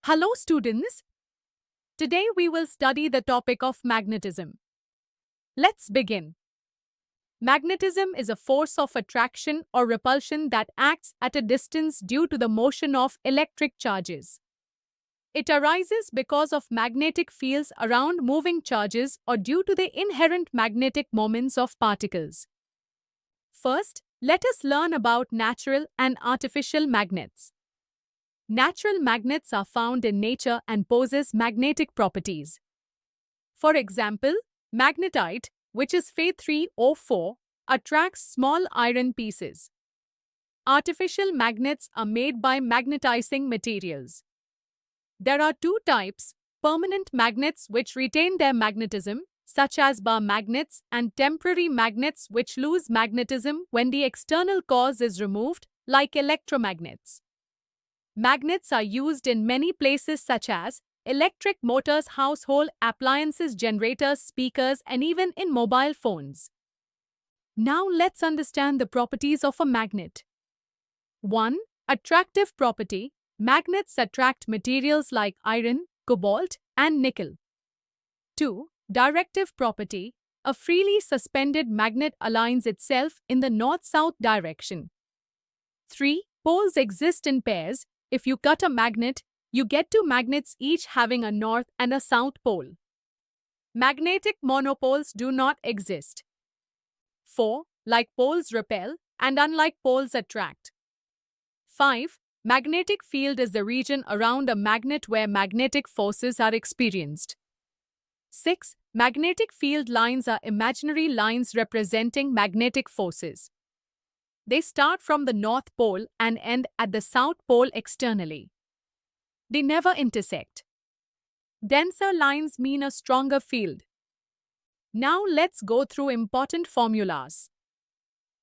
Hello students, today we will study the topic of magnetism. Let's begin. Magnetism is a force of attraction or repulsion that acts at a distance due to the motion of electric charges. It arises because of magnetic fields around moving charges or due to the inherent magnetic moments of particles. First, let us learn about natural and artificial magnets. Natural magnets are found in nature and possess magnetic properties. For example, magnetite, which is Fe3O4, attracts small iron pieces. Artificial magnets are made by magnetizing materials. There are two types: permanent magnets which retain their magnetism, such as bar magnets, and temporary magnets which lose magnetism when the external cause is removed, like electromagnets. Magnets are used in many places such as electric motors, household appliances, generators, speakers, and even in mobile phones. Now let's understand the properties of a magnet. 1. Attractive property. Magnets attract materials like iron, cobalt, and nickel. 2. Directive property. A freely suspended magnet aligns itself in the north-south direction. 3. Poles exist in pairs. If you cut a magnet, you get two magnets each having a north and a south pole. Magnetic monopoles do not exist. 4. Like poles repel, and unlike poles attract. 5. Magnetic field is the region around a magnet where magnetic forces are experienced. 6. Magnetic field lines are imaginary lines representing magnetic forces. They start from the North Pole and end at the South Pole externally. They never intersect. Denser lines mean a stronger field. Now let's go through important formulas.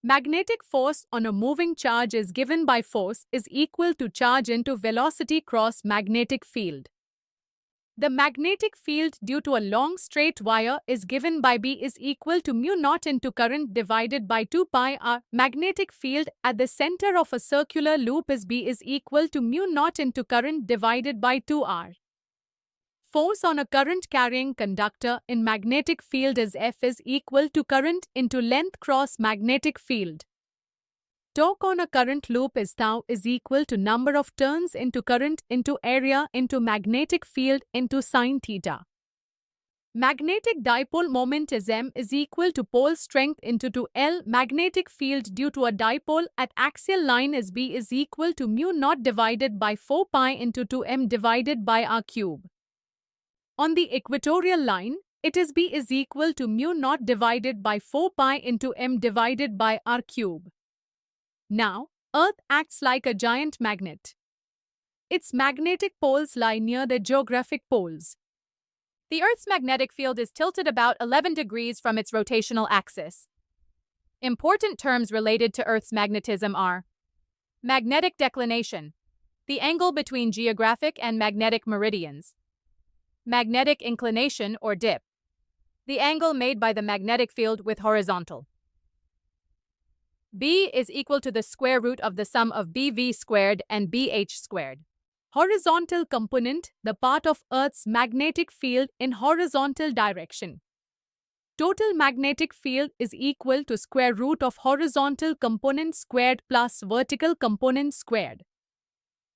Magnetic force on a moving charge is given by force is equal to charge into velocity cross magnetic field. The magnetic field due to a long straight wire is given by B is equal to mu naught into current divided by 2 pi r. Magnetic field at the center of a circular loop is B is equal to mu naught into current divided by 2 r. Force on a current carrying conductor in magnetic field is F is equal to current into length cross magnetic field. Torque on a current loop is tau is equal to number of turns into current into area into magnetic field into sine theta. Magnetic dipole moment is M is equal to pole strength into 2L. Magnetic field due to a dipole at axial line is B is equal to mu naught divided by 4 pi into 2M divided by r cube. On the equatorial line, it is B is equal to mu naught divided by 4 pi into M divided by r cube. Now, Earth acts like a giant magnet. Its magnetic poles lie near the geographic poles. The Earth's magnetic field is tilted about 11 degrees from its rotational axis. Important terms related to Earth's magnetism are magnetic declination, the angle between geographic and magnetic meridians; magnetic inclination or dip, the angle made by the magnetic field with horizontal. B is equal to the square root of the sum of BV squared and BH squared. Horizontal component, the part of Earth's magnetic field in horizontal direction. Total magnetic field is equal to square root of horizontal component squared plus vertical component squared.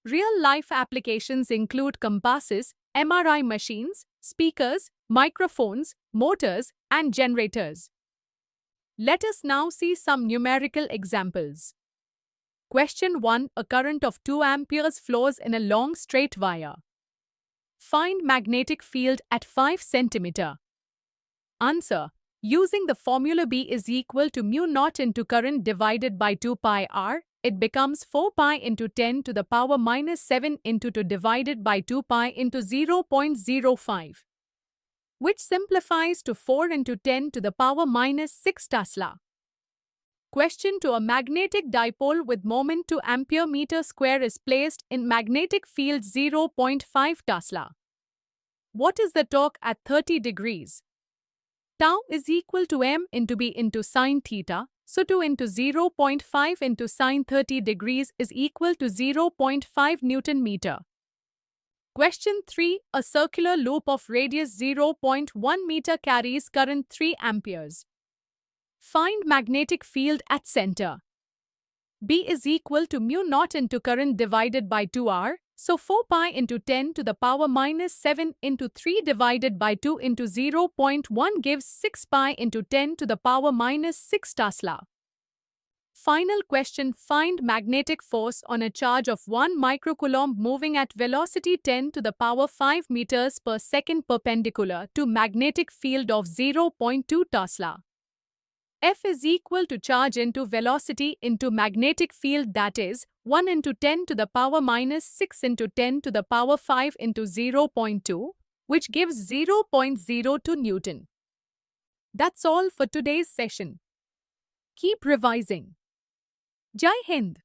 Real-life applications include compasses, MRI machines, speakers, microphones, motors, and generators. Let us now see some numerical examples. Question 1. A current of 2 amperes flows in a long straight wire. Find magnetic field at 5 cm. Answer. Using the formula B is equal to mu naught into current divided by 2 pi r, it becomes 4 pi into 10 to the power minus 7 into 2 divided by 2 pi into 0.05. which simplifies to 4 into 10 to the power minus 6 Tesla. Question 2. A magnetic dipole with moment 2 ampere meter square is placed in magnetic field 0.5 Tesla. What is the torque at 30 degrees? Tau is equal to m into b into sine theta, so 2 into 0.5 into sine 30 degrees is equal to 0.5 Newton meter. Question 3. A circular loop of radius 0.1 meter carries current 3 amperes. Find magnetic field at center. B is equal to mu naught into current divided by 2R. So 4 pi into 10 to the power minus 7 into 3 divided by 2 into 0.1 gives 6 pi into 10 to the power minus 6 Tesla. Final question. Find magnetic force on a charge of 1 microcoulomb moving at velocity 10 to the power 5 meters per second perpendicular to magnetic field of 0.2 Tesla. F is equal to charge into velocity into magnetic field, that is 1 into 10 to the power minus 6 into 10 to the power 5 into 0.2, which gives 0.02 Newton. That's all for today's session. Keep revising. Jai Hind!